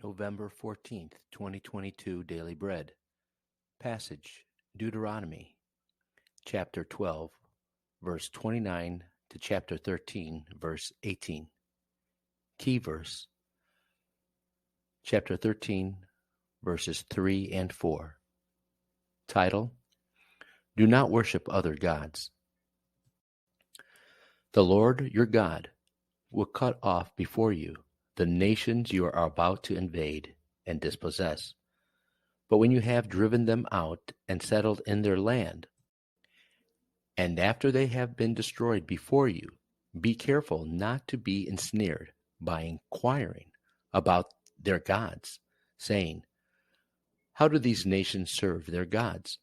November 14th, 2022 Daily Bread. Passage, Deuteronomy, chapter 12, verse 29 to chapter 13, verse 18. Key verse, chapter 13, verses 3 and 4. Title, Do Not Worship Other Gods. The Lord your God will cut off before you the nations you are about to invade and dispossess. But when you have driven them out and settled in their land, and after they have been destroyed before you, be careful not to be ensnared by inquiring about their gods, saying, How do these nations serve their gods?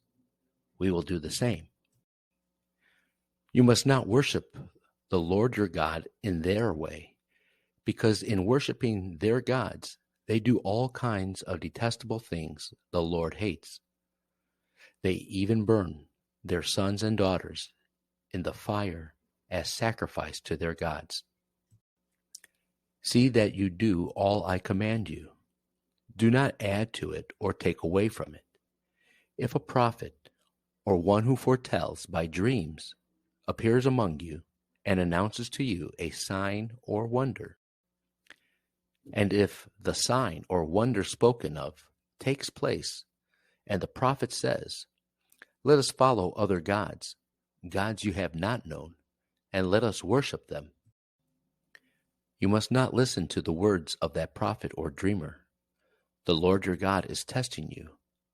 We will do the same. You must not worship the Lord your God in their way, because in worshiping their gods, they do all kinds of detestable things the Lord hates. They even burn their sons and daughters in the fire as sacrifice to their gods. See that you do all I command you. Do not add to it or take away from it. If a prophet or one who foretells by dreams appears among you and announces to you a sign or wonder, and if the sign or wonder spoken of takes place, and the prophet says, Let us follow other gods, gods you have not known, and let us worship them, you must not listen to the words of that prophet or dreamer. The Lord your God is testing you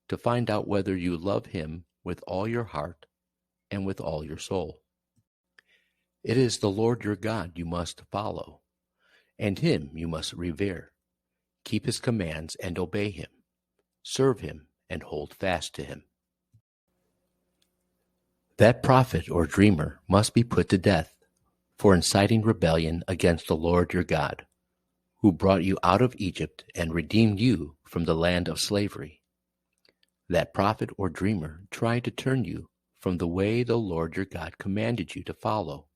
to find out whether you love him with all your heart and with all your soul. It is the Lord your God you must follow, and him you must revere. Keep his commands and obey him. Serve him and hold fast to him. That prophet or dreamer must be put to death for inciting rebellion against the Lord your God, who brought you out of Egypt and redeemed you from the land of slavery. That prophet or dreamer tried to turn you from the way the Lord your God commanded you to follow.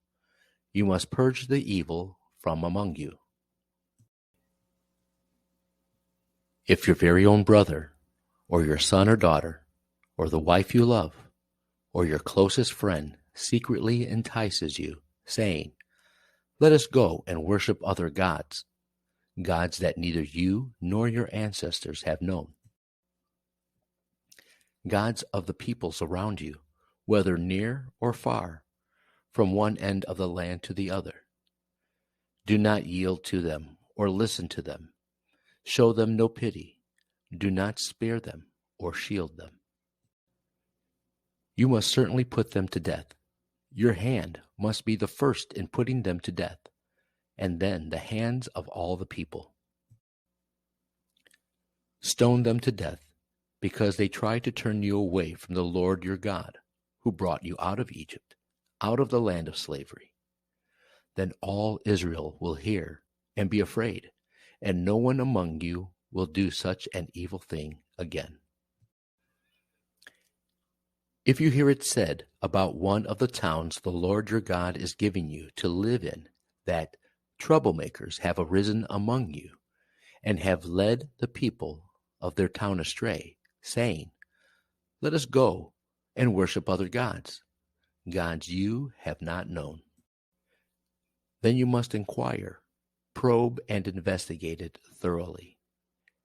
You must purge the evil from among you. If your very own brother, or your son or daughter, or the wife you love, or your closest friend secretly entices you, saying, Let us go and worship other gods, gods that neither you nor your ancestors have known, gods of the peoples around you, whether near or far, from one end of the land to the other. Do not yield to them or listen to them. Show them no pity. Do not spare them or shield them. You must certainly put them to death. Your hand must be the first in putting them to death, and then the hands of all the people. Stone them to death, because they tried to turn you away from the Lord your God, who brought you out of Egypt, out of the land of slavery. Then all Israel will hear and be afraid, and no one among you will do such an evil thing again. If you hear it said about one of the towns the Lord your God is giving you to live in, that troublemakers have arisen among you, and have led the people of their town astray, saying, Let us go and worship other gods, gods you have not known, then you must inquire, probe, and investigate it thoroughly.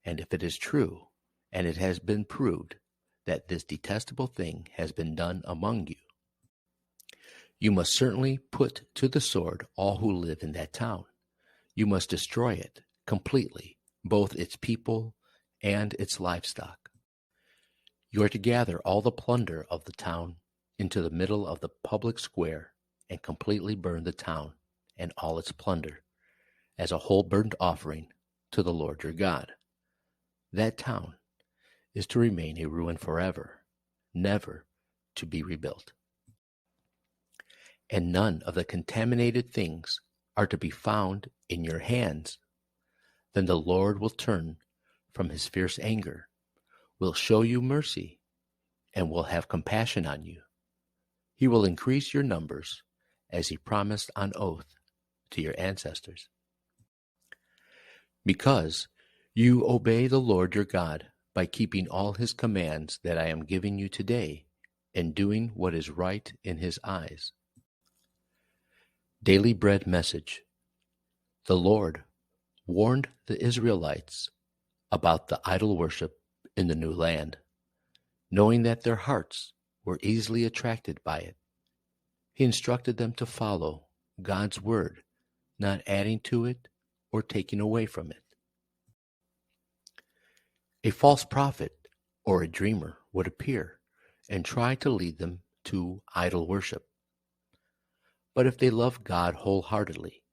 And if it is true, and it has been proved that this detestable thing has been done among you, you must certainly put to the sword all who live in that town. You must destroy it completely, both its people and its livestock. You are to gather all the plunder of the town into the middle of the public square and completely burn the town and all its plunder as a whole burnt offering to the Lord your God. That town is to remain a ruin forever, never to be rebuilt. And none of the contaminated things are to be found in your hands. Then the Lord will turn from his fierce anger, will show you mercy, and will have compassion on you. He will increase your numbers as he promised on oath to your ancestors. Because You obey the Lord your God by keeping all his commands that I am giving you today and doing what is right in his eyes. Daily Bread Message. The Lord warned the Israelites about the idol worship in the new land, knowing that their hearts were easily attracted by it. He instructed them to follow God's word, not adding to it or taking away from it. A false prophet or a dreamer would appear and try to lead them to idol worship. But if they loved God wholeheartedly,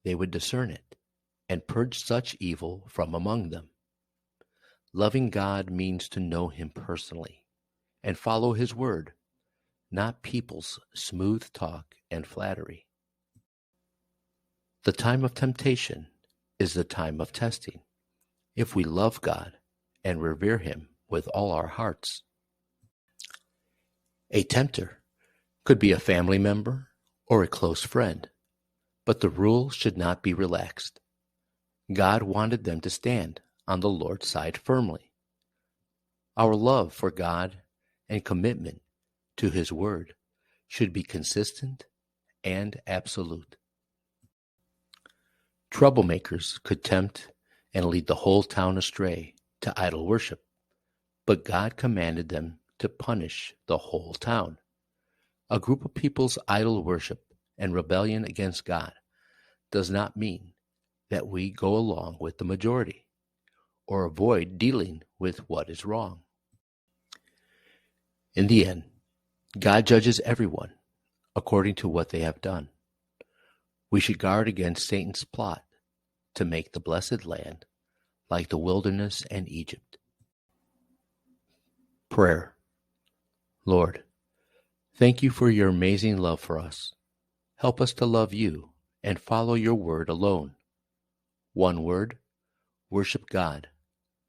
they would discern it and purge such evil from among them. Loving God means to know him personally and follow his word, not people's smooth talk and flattery. The time of temptation is the time of testing, if we love God and revere him with all our hearts. A tempter could be a family member or a close friend, but the rule should not be relaxed. God wanted them to stand on the Lord's side firmly. Our love for God and commitment to his word should be consistent and absolute. Troublemakers could tempt and lead the whole town astray to idol worship, but God commanded them to punish the whole town. A group of people's idol worship and rebellion against God does not mean that we go along with the majority or avoid dealing with what is wrong. In the end, God judges everyone according to what they have done. We should guard against Satan's plot to make the blessed land like the wilderness and Egypt. Prayer. Lord, thank you for your amazing love for us. Help us to love you and follow your word alone. One word, worship God,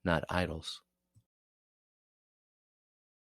not idols.